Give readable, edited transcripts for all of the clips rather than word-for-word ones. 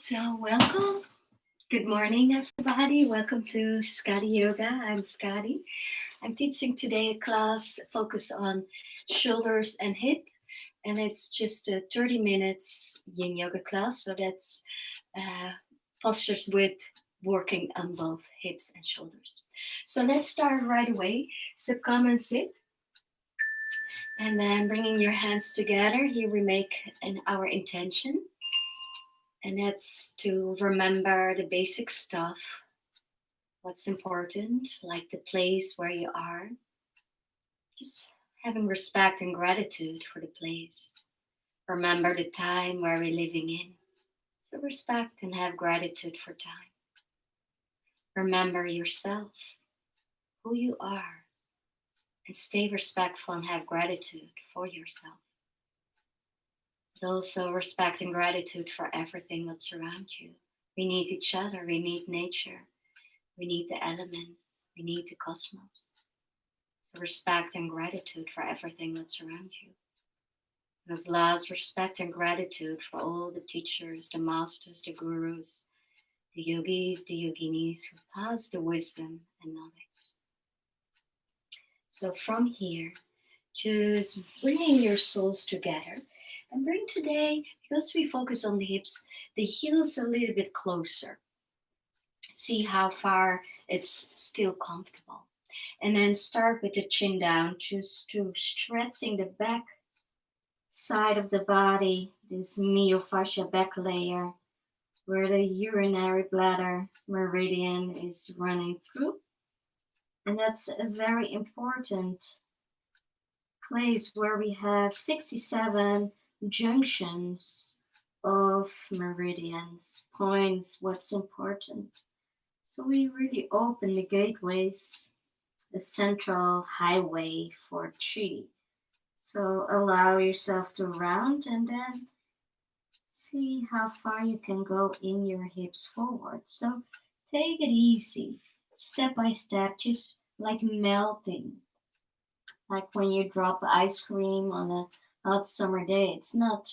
So, welcome. Good morning, everybody. Welcome to Skadi Yoga. I'm Skadi. I'm teaching today a class focused on shoulders and hip, and it's just a 30 minutes Yin Yoga class. So that's uh, postures with working on both hips and shoulders. So let's start right away. So come and sit, and then bringing your hands together. Here we make our intention. And that's to remember the basic stuff, what's important, like the place where you are. Just having respect and gratitude for the place. Remember the time where we're living in. So respect and have gratitude for time. Remember yourself, who you are, and stay respectful and have gratitude for yourself. But also respect and gratitude for everything that surrounds you. We need each other, we need nature. We need the elements. We need the cosmos. So respect and gratitude for everything that's around you. And as last, respect and gratitude for all the teachers, the masters, the gurus, the yogis, the yoginis who passed the wisdom and knowledge. So from here, just bringing your souls together and bring today, because we focus on the hips, the heels a little bit closer. See how far it's still comfortable. And then start with the chin down, just to stretching the back side of the body, this myofascia back layer, where the urinary bladder meridian is running through. And that's a very important place where we have 67 junctions of meridians, points, what's important. So we really open the gateways, a central highway for chi. So allow yourself to round and then see how far you can go in your hips forward. So take it easy, step by step, just like melting. Like when you drop ice cream on a hot summer day, it's not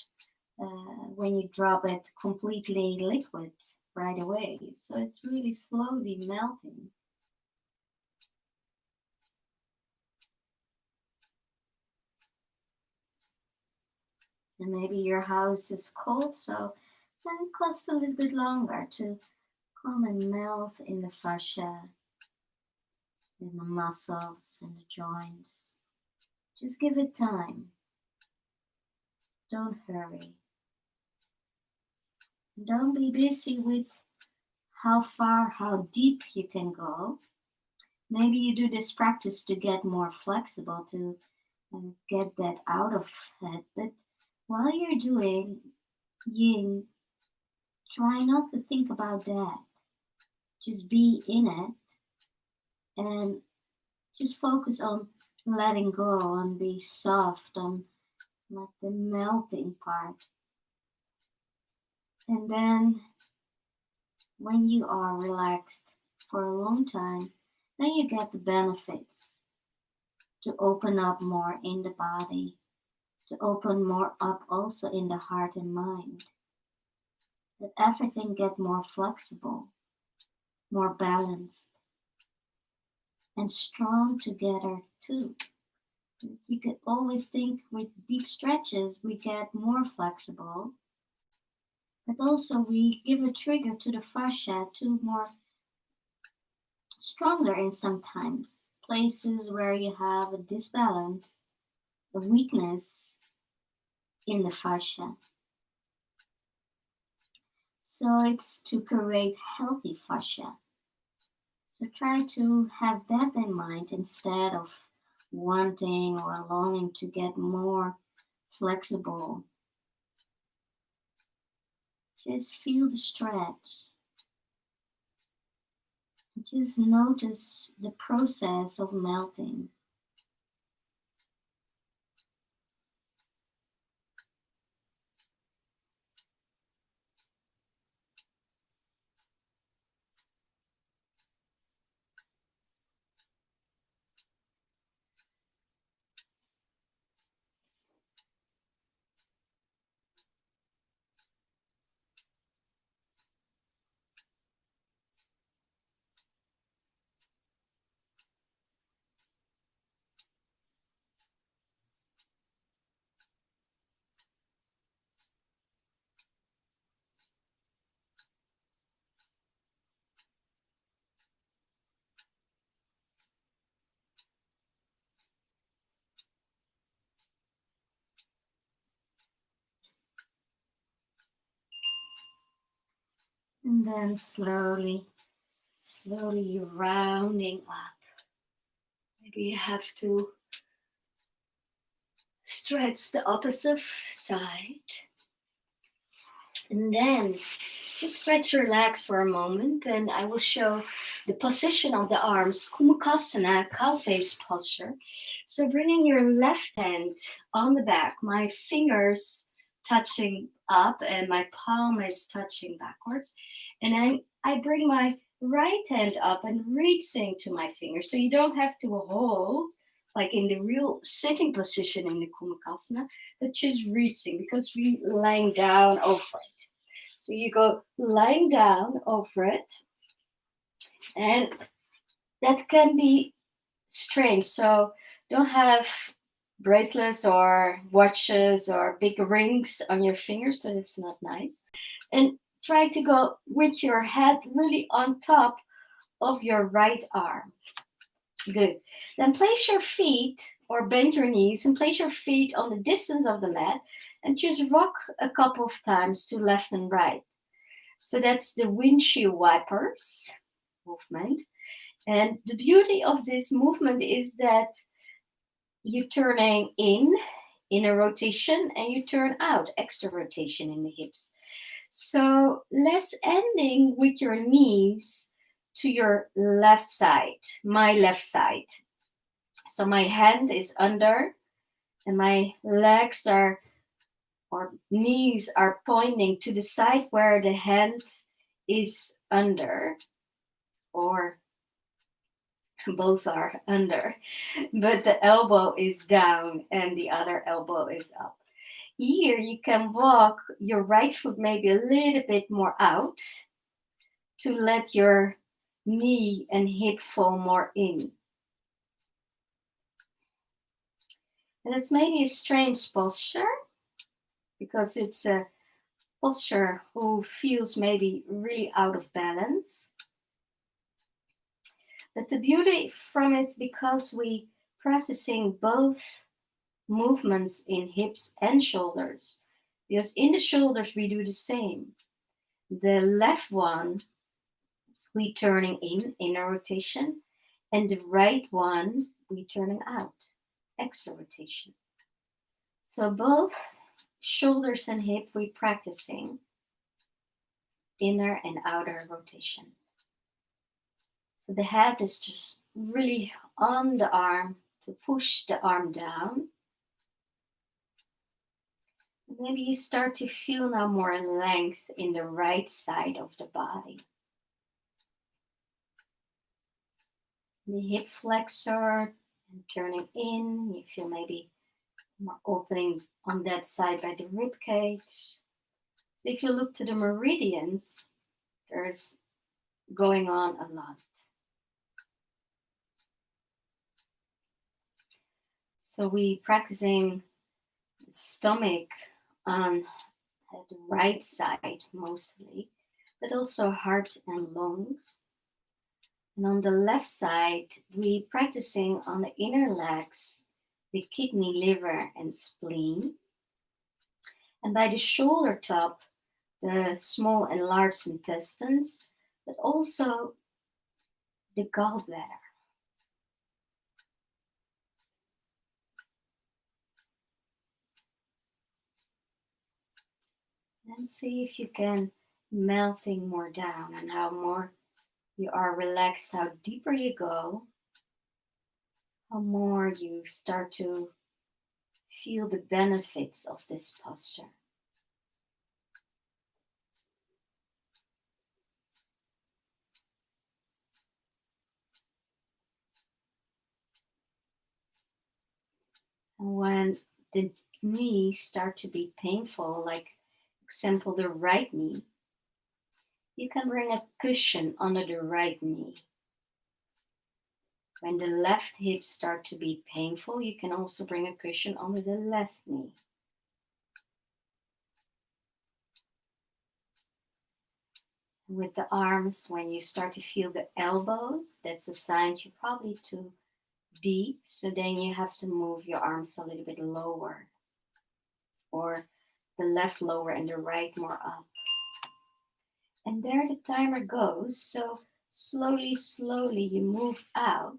when you drop it completely liquid right away. So it's really slowly melting. And maybe your house is cold, so then it costs a little bit longer to come and melt in the fascia, in the muscles, in the joints. Just give it time. Don't hurry. Don't be busy with how far, how deep you can go. Maybe you do this practice to get more flexible, to get that out of it. But while you're doing yin, try not to think about that. Just be in it and just focus on letting go and be soft on like the melting part. And then when you are relaxed for a long time, then you get the benefits to open up more in the body, to open more up also in the heart and mind. That everything get more flexible, more balanced, and strong together too. Because we could always think with deep stretches we get more flexible, but also we give a trigger to the fascia to more stronger in sometimes places where you have a disbalance, a weakness in the fascia. So it's to create healthy fascia. So try to have that in mind instead of wanting or longing to get more flexible. Just feel the stretch. Just notice the process of melting. And then slowly rounding up. Maybe you have to stretch the opposite side. And then just stretch your legs for a moment, and I will show the position of the arms, Gomukhasana, cow face posture. So bringing your left hand on the back, my fingers touching up and my palm is touching backwards. And I bring my right hand up and reaching to my fingers. So you don't have to hold like in the real sitting position in the Gomukhasana, but just reaching because we're lying down over it. So you go lying down over it, and that can be strange. So don't have bracelets or watches or big rings on your fingers, so it's not nice. And try to go with your head really on top of your right arm. Good. Then place your feet or bend your knees and place your feet on the distance of the mat and just rock a couple of times to left and right. So that's the windshield wipers movement. And the beauty of this movement is that you're turning in a rotation, and you turn out, extra rotation in the hips. So let's ending with your knees to your left side, my left side. So my hand is under and my legs are or knees are pointing to the side where the hand is under, or both are under, but the elbow is down and the other elbow is up. Here you can walk your right foot maybe a little bit more out to let your knee and hip fall more in. And it's maybe a strange posture because it's a posture who feels maybe really out of balance. But the beauty from it, because we practicing both movements in hips and shoulders, because in the shoulders we do the same. The left one we turning in a rotation, and the right one we turning out, extra rotation. So both shoulders and hip we practicing inner and outer rotation. So the head is just really on the arm to push the arm down. Maybe you start to feel now more length in the right side of the body. The hip flexor and turning in. You feel maybe more opening on that side by the rib cage. So if you look to the meridians, there's going on a lot. So we practicing stomach on the right side mostly, but also heart and lungs. And on the left side, we practicing on the inner legs, the kidney, liver, and spleen. And by the shoulder top, the small and large intestines, but also the gallbladder. And see if you can melting more down and how more you are relaxed, how deeper you go, how more you start to feel the benefits of this posture. And when the knees start to be painful, like example the right knee, you can bring a cushion under the right knee. When the left hips start to be painful, you can also bring a cushion under the left knee. With the arms, when you start to feel the elbows, that's a sign you're probably too deep. So then you have to move your arms a little bit lower, or the left lower and the right more up. And there the timer goes. So slowly, slowly you move out.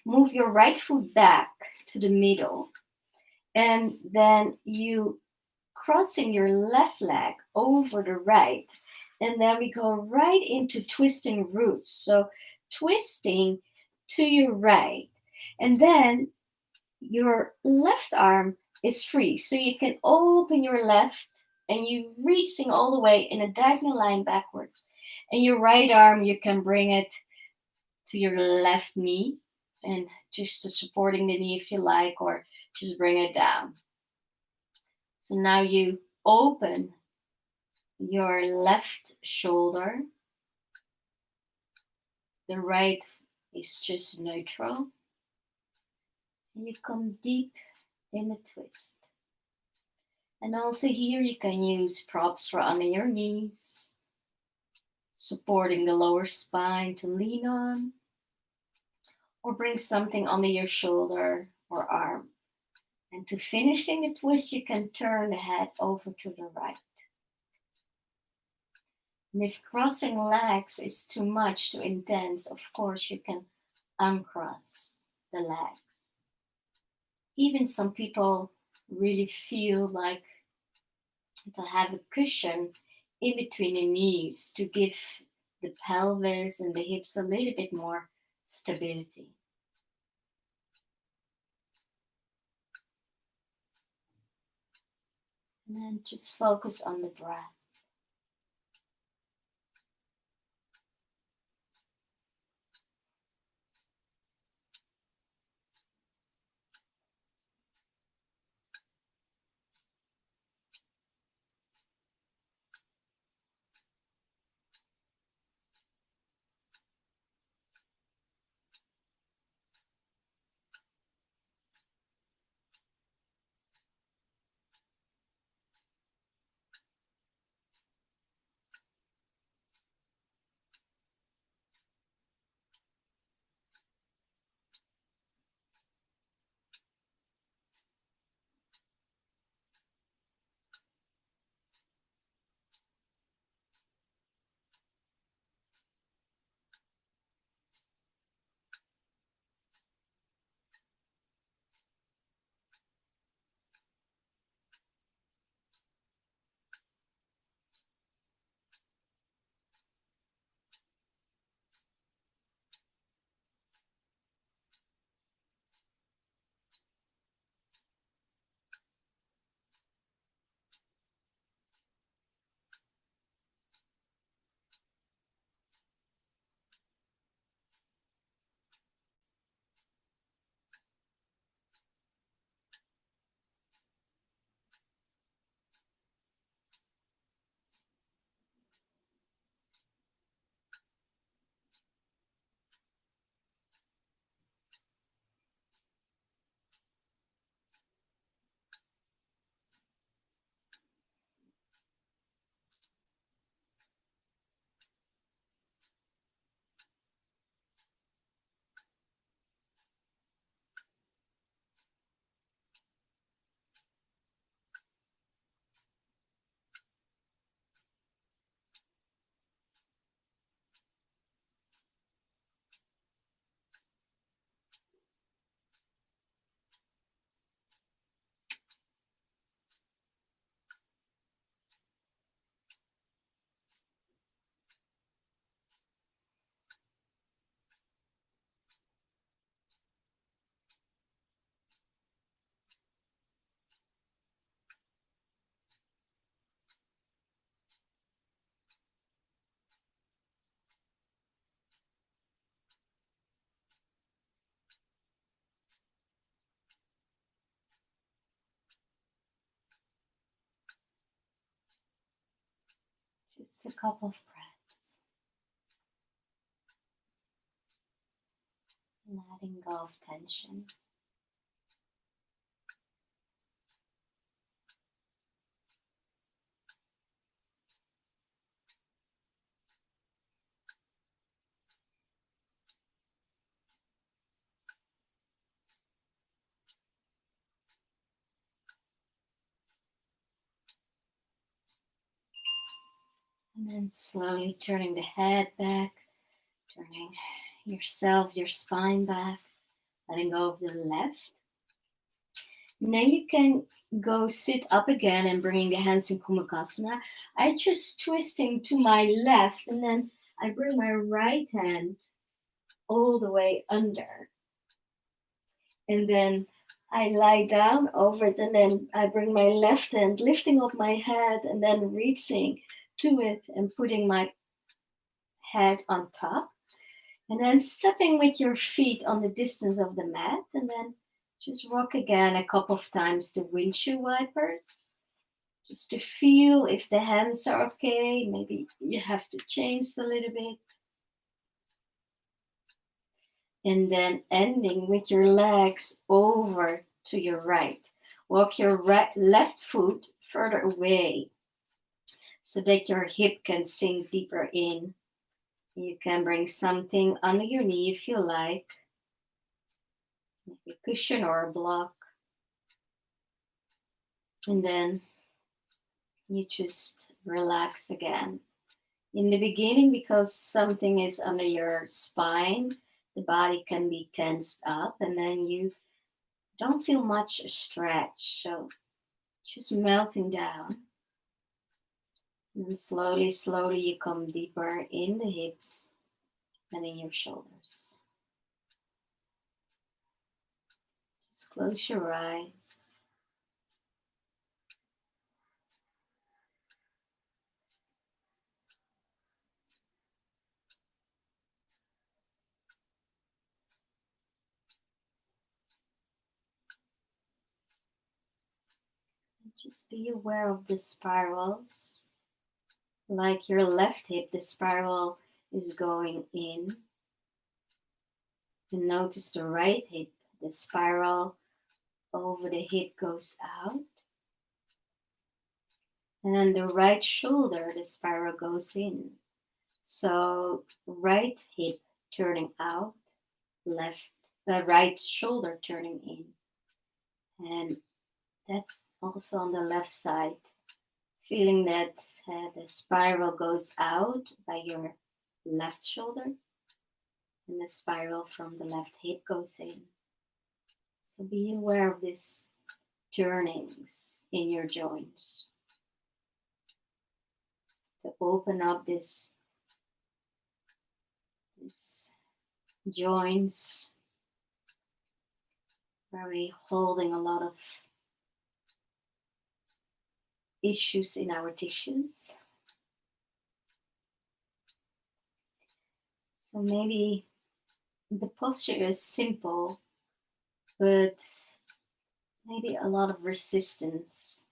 Move your right foot back to the middle. And then you crossing your left leg over the right. And then we go right into twisting roots. So twisting to your right. And then your left arm is free. So you can open your left and you reaching all the way in a diagonal line backwards. And your right arm, you can bring it to your left knee and just supporting the knee if you like, or just bring it down. So now you open your left shoulder. The right is just neutral. And you come deep in a twist. And also here you can use props for under your knees, supporting the lower spine to lean on, or bring something under your shoulder or arm. And to finishing the twist, you can turn the head over to the right. And if crossing legs is too much, too intense, of course you can uncross the legs. Even some people really feel like to have a cushion in between the knees to give the pelvis and the hips a little bit more stability. And then just focus on the breath. Just a couple of breaths. Letting go of tension. And then slowly turning the head back, turning yourself, your spine back, letting go of the left. Now you can go sit up again and bringing the hands in Gomukhasana. I just twisting to my left and then I bring my right hand all the way under. And then I lie down over it and then I bring my left hand, lifting up my head and then reaching to it and putting my head on top. And then stepping with your feet on the distance of the mat and then just rock again a couple of times the windshield wipers. Just to feel if the hands are okay. Maybe you have to change a little bit. And then ending with your legs over to your right. Walk your left foot further away so that your hip can sink deeper in. You can bring something under your knee if you like, maybe a cushion or a block. And then you just relax again. In the beginning, because something is under your spine, the body can be tensed up and then you don't feel much stretch. So just melting down. And then slowly, slowly you come deeper in the hips and in your shoulders. Just close your eyes. Just be aware of the spirals. Like your left hip, the spiral is going in. And notice the right hip, the spiral over the hip goes out. And then the right shoulder, the spiral goes in. So right hip turning out, right shoulder turning in. And that's also on the left side. Feeling that the spiral goes out by your left shoulder and the spiral from the left hip goes in. So be aware of these turnings in your joints to open up this joints where we're holding a lot of issues in our tissues. So maybe the posture is simple, but maybe a lot of resistance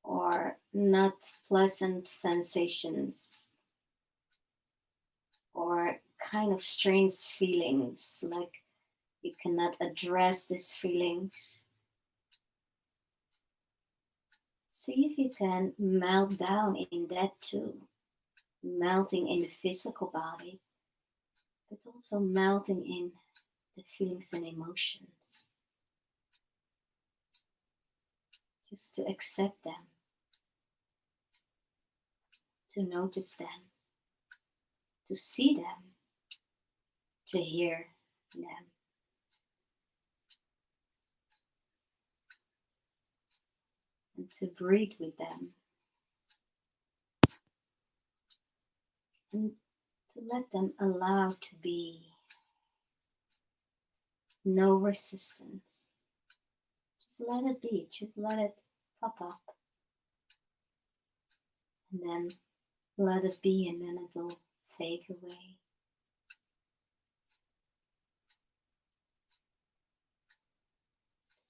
or not pleasant sensations or kind of strange feelings, like you cannot address these feelings. See if you can melt down in that too, melting in the physical body, but also melting in the feelings and emotions. Just to accept them, to notice them, to see them, to hear them. And to breathe with them. And to let them allow to be. No resistance. Just let it be. Just let it pop up. And then let it be, and then it will fade away.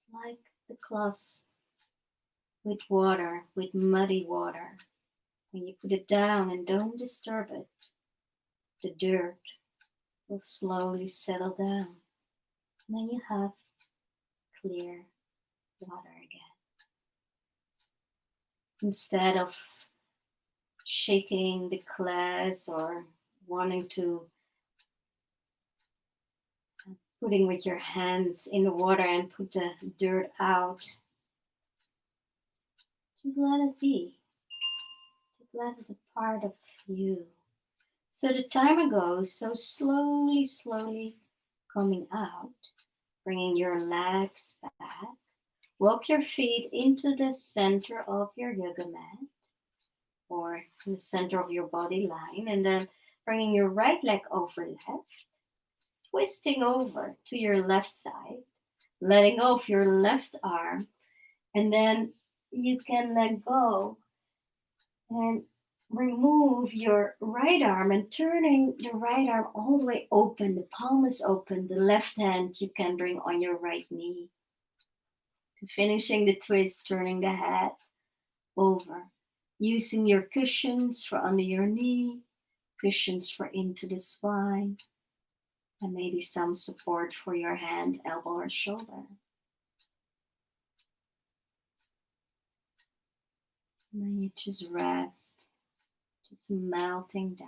It's like the glass with water, with muddy water. When you put it down and don't disturb it, the dirt will slowly settle down. And then you have clear water again. Instead of shaking the glass or wanting to putting with your hands in the water and put the dirt out, just let it be. Just let it a part of you. So the timer goes, so slowly, slowly coming out, bringing your legs back. Walk your feet into the center of your yoga mat or in the center of your body line, and then bringing your right leg over left, twisting over to your left side, letting go of your left arm, and then you can let go and remove your right arm and turning the right arm all the way open. The palm is open. The left hand you can bring on your right knee. Finishing the twist, turning the head over. Using your cushions for under your knee, cushions for into the spine, and maybe some support for your hand, elbow, or shoulder. And then you just rest, just melting down.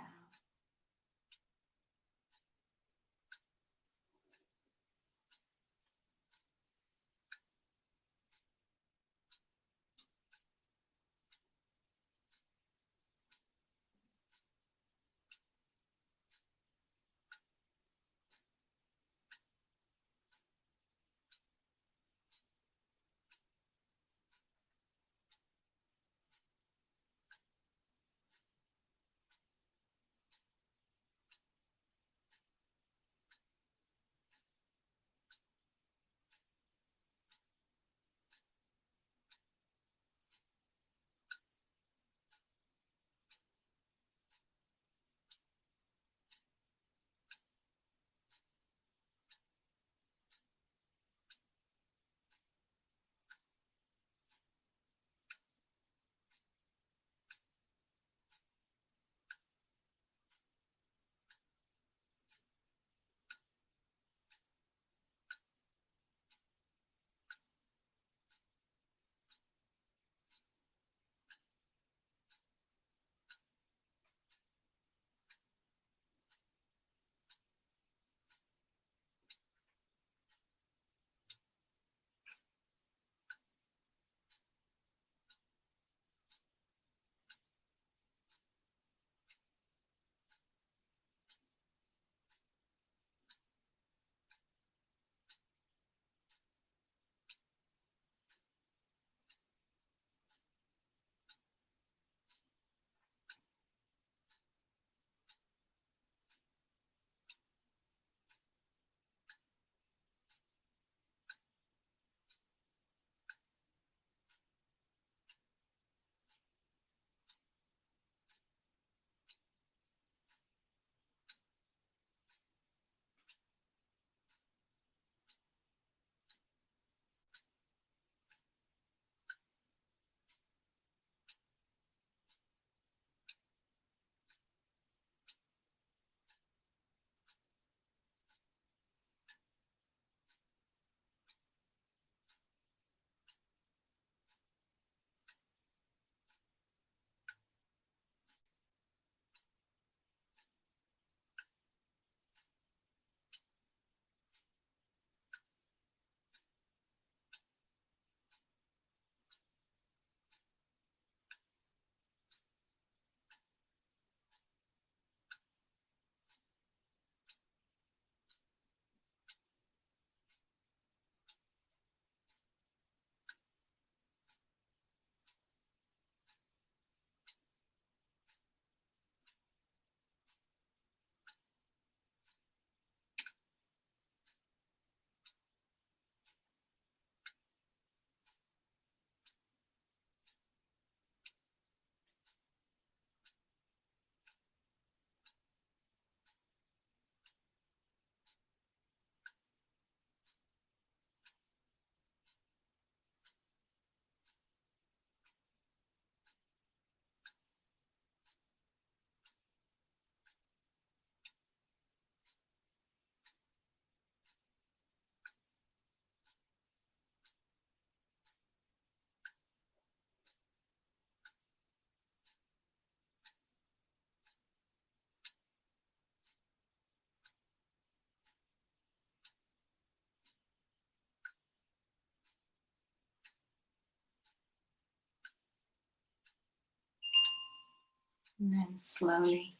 And then slowly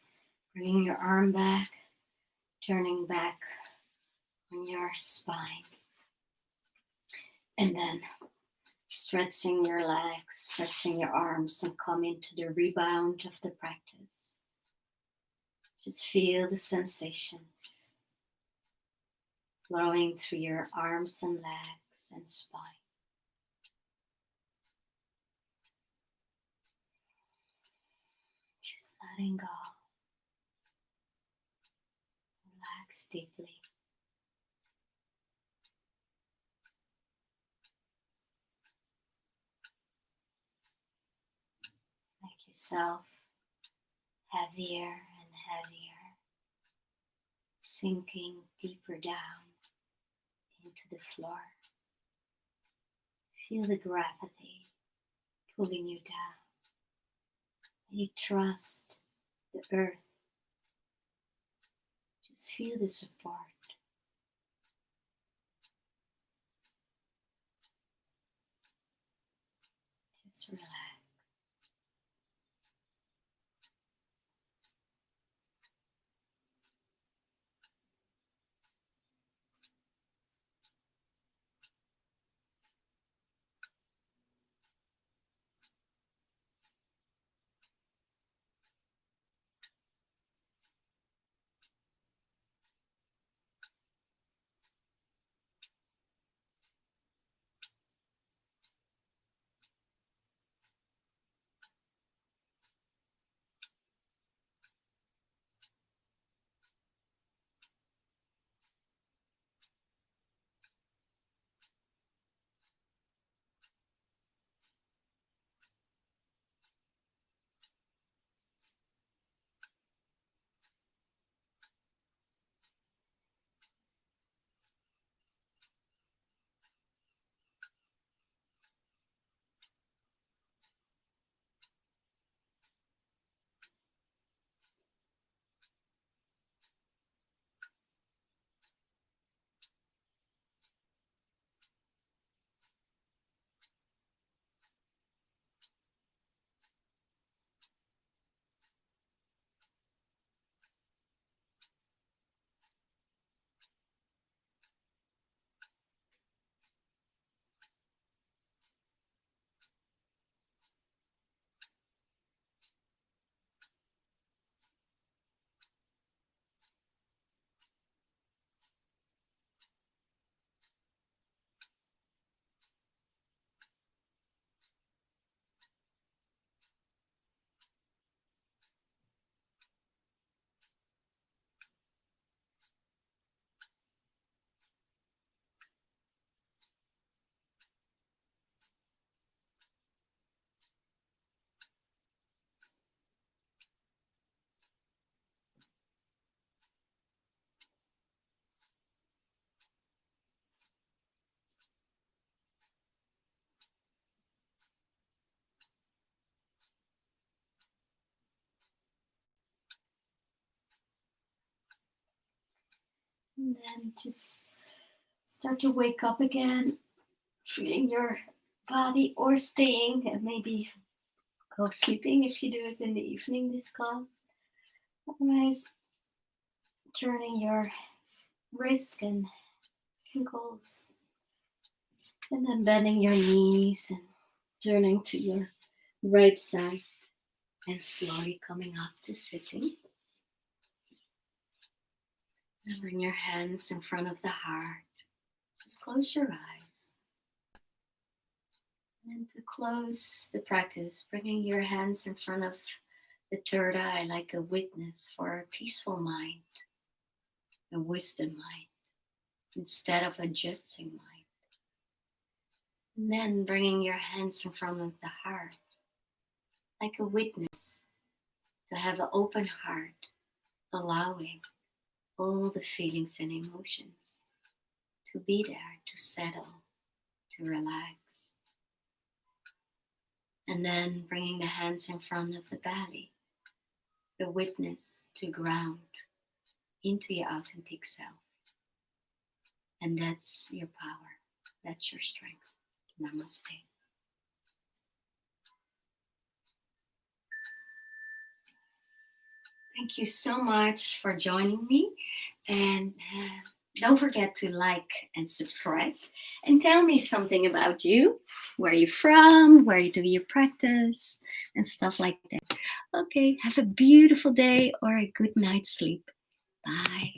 bringing your arm back, turning back on your spine. And then stretching your legs, stretching your arms, and come into the rebound of the practice. Just feel the sensations flowing through your arms and legs and spine. Just letting go. Relax deeply. Make yourself heavier and heavier, sinking deeper down into the floor. Feel the gravity pulling you down. And you trust the earth. Just feel the support. Just relax. And then just start to wake up again, feeling your body, or staying and maybe go sleeping if you do it in the evening, this class. Otherwise, turning your wrist and ankles, and then bending your knees and turning to your right side and slowly coming up to sitting. And bring your hands in front of the heart. Just close your eyes. And to close the practice, bringing your hands in front of the third eye like a witness for a peaceful mind, a wisdom mind, instead of a judging mind. And then bringing your hands in front of the heart like a witness to have an open heart, allowing all the feelings and emotions to be there, to settle, to relax. And then bringing the hands in front of the belly, the witness to ground into your authentic self. And that's your power, that's your strength. Namaste. Thank you so much for joining me. And don't forget to like and subscribe. And tell me something about you, where you're from, where you do your practice, and stuff like that. Okay, have a beautiful day or a good night's sleep. Bye.